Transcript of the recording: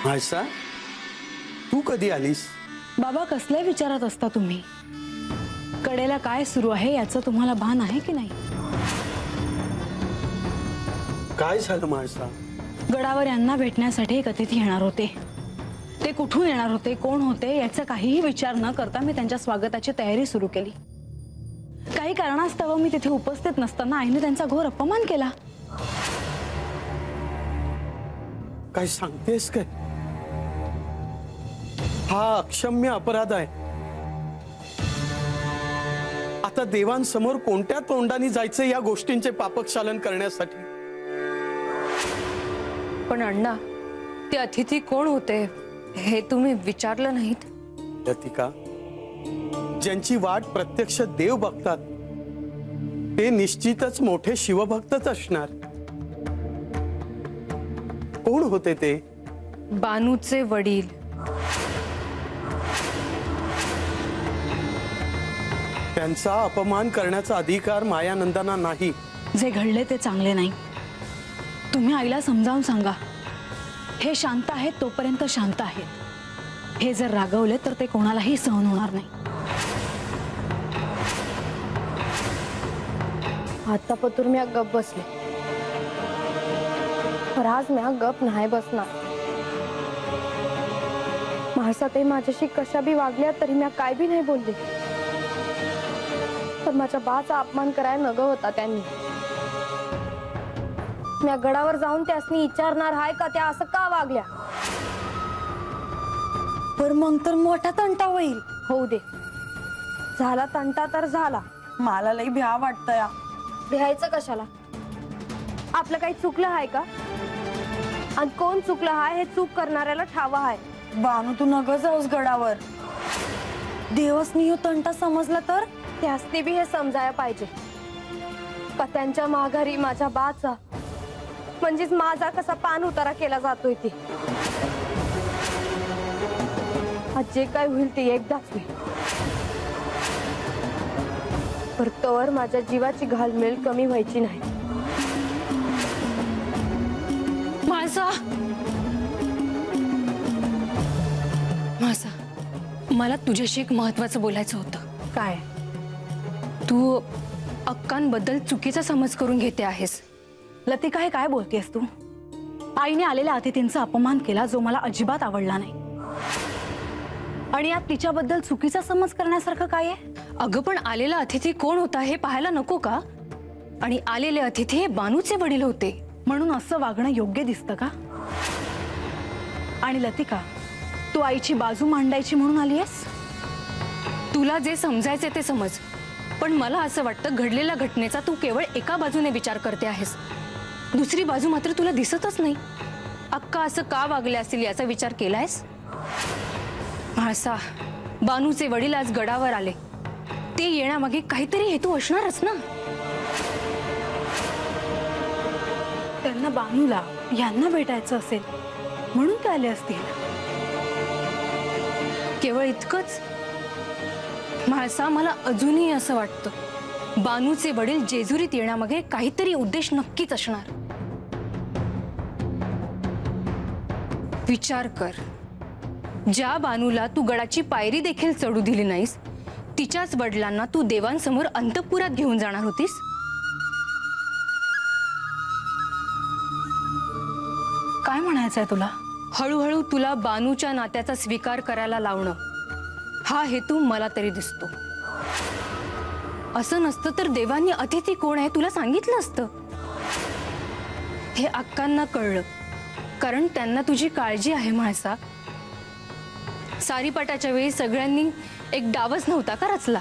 म्हाळसा, तू कधी आलीस? बाबा, कसल्या विचारात असता तुम्ही? कडेला काय सुरू आहे याचं तुम्हाला भान आहे की नाही? काय झालं म्हाळसा? गडावर यांना भेटण्यासाठी एक अतिथी येणार होते. ते कुठून येणार होते, कोण होते याचा काहीही विचार न करता मी त्यांच्या स्वागताची तयारी सुरू केली. काही कारणास्तव मी तिथे उपस्थित नसताना आईने त्यांचा घोर अपमान केला. काय सांगतेस काय? हा अक्षम्य अपराध आहे. आता देवांसमोर कोणत्या तोंडाने जायचं या गोष्टींचे पापक्षालन करण्यासाठी? पण अण्णा, ते अतिथी कोण होते हे तुम्ही विचारलं नाहीत? लतिका, ज्यांची वाट प्रत्यक्ष देव बघतात ते निश्चितच मोठे शिवभक्तच असणार. कोण होते ते? बानूचे वडील. त्यांचा अपमान करण्याचा अधिकार मायानंदांना नाही. जे घडले ते चांगले नाही. तुम्ही आईला समजावून सांगा. हे शांत आहेत तोपर्यंत शांत आहेत. हे जर रागवले तर ते कोणालाही सहन होणार नाही. आता पतूर मी गप बसले, पर आज मी गप नाही बसणार. म्हाळसा ते माझ्याशी कशा बी वागल्या तरी मी काय बी नाही बोलले. पण माझ्या बाचा अपमान करायला नग होता त्यांनी. मी गडावर जाऊन त्यासनी विचारणार हाय का त्या असं का वागल्या. पर मग तर मोठा तंटा होईल. होऊ दे, झाला तंटा तर झाला. मला लई भ्या वाटतंय. भ्यायचं कशाला? आपलं काही चुकलं आहे का? आणि कोण चुकलं आहे हे चूक करणाऱ्याला ठावा आहे. बानू, तू नग जाऊस गडावर. देवसनी हो तंटा समजला तर त्यासनी बी हे समजायला पाहिजे का त्यांच्या माघारी माझ्या बाचा म्हणजेच माझा कसा पान उतारा केला जातोय ती. आज जे काय होईल ते एकदाच होईल. पर तोवर माझ्या जीवाची घालमेल कमी व्हायची नाही. म्हाळसा, म्हाळसा, मला तुझ्याशी एक महत्वाचं बोलायचं होतं. काय? तू अक्कांबद्दल चुकीचा समज करून घेते आहेस. लतिका, हे काय बोलतेस तू? आईने आलेल्या अतिथींचा अपमान केला जो मला अजिबात आवडला नाही. आणि यात तिच्याबद्दल चुकीचा समज करण्यासारखं काय आहे? अगं, पण आलेला अतिथी कोण होता हे पाहायला नको का? आणि आलेले अतिथी हे बानूचे वडील होते. म्हणून असं वागणं योग्य दिसतं का? आणि लतिका, तू आईची बाजू मांडायची म्हणून आली आहेस? तुला जे समजायचे ते समज, पण मला असं वाटतं घडलेल्या घटनेचा तू केवळ एका बाजूने विचार करते आहेस. दुसरी बाजू मात्र तुला दिसतच नाही. अक्का असं का वागले असतील याचा विचार केलायस? म्हाळसा, बानूचे वडील आज गडावर आले. ते येण्यामागे काहीतरी हेतू असणारच ना. त्यांना बानूला यांना भेटायचं असेल म्हणून ते आले असतील. केवळ इतकंच? म्हाळसा, मला अजूनही असं वाटतं बानूचे वडील जेजुरीत येण्यामागे काहीतरी उद्देश नक्कीच असणार. विचार कर, ज्या बानूला तू गडाची पायरी देखील चढू दिली नाहीस तिच्याच वडिलांना तू देवांसमोर अंतःपुरात घेऊन जाणार होतीस. काय म्हणायचंय तुला? हळूहळू तुला बानूच्या नात्याचा स्वीकार करायला लावणं हा हेतू मला तरी दिसतो. असं नसतं तर देवांनी अतिथी कोण आहे तुला सांगितलं असतं. हे अक्कांना कळलं कारण त्यांना तुझी काळजी आहे. म्हाळसा, सारीपाटाच्या वेळी सगळ्यांनी एक डावच नव्हता का रचला?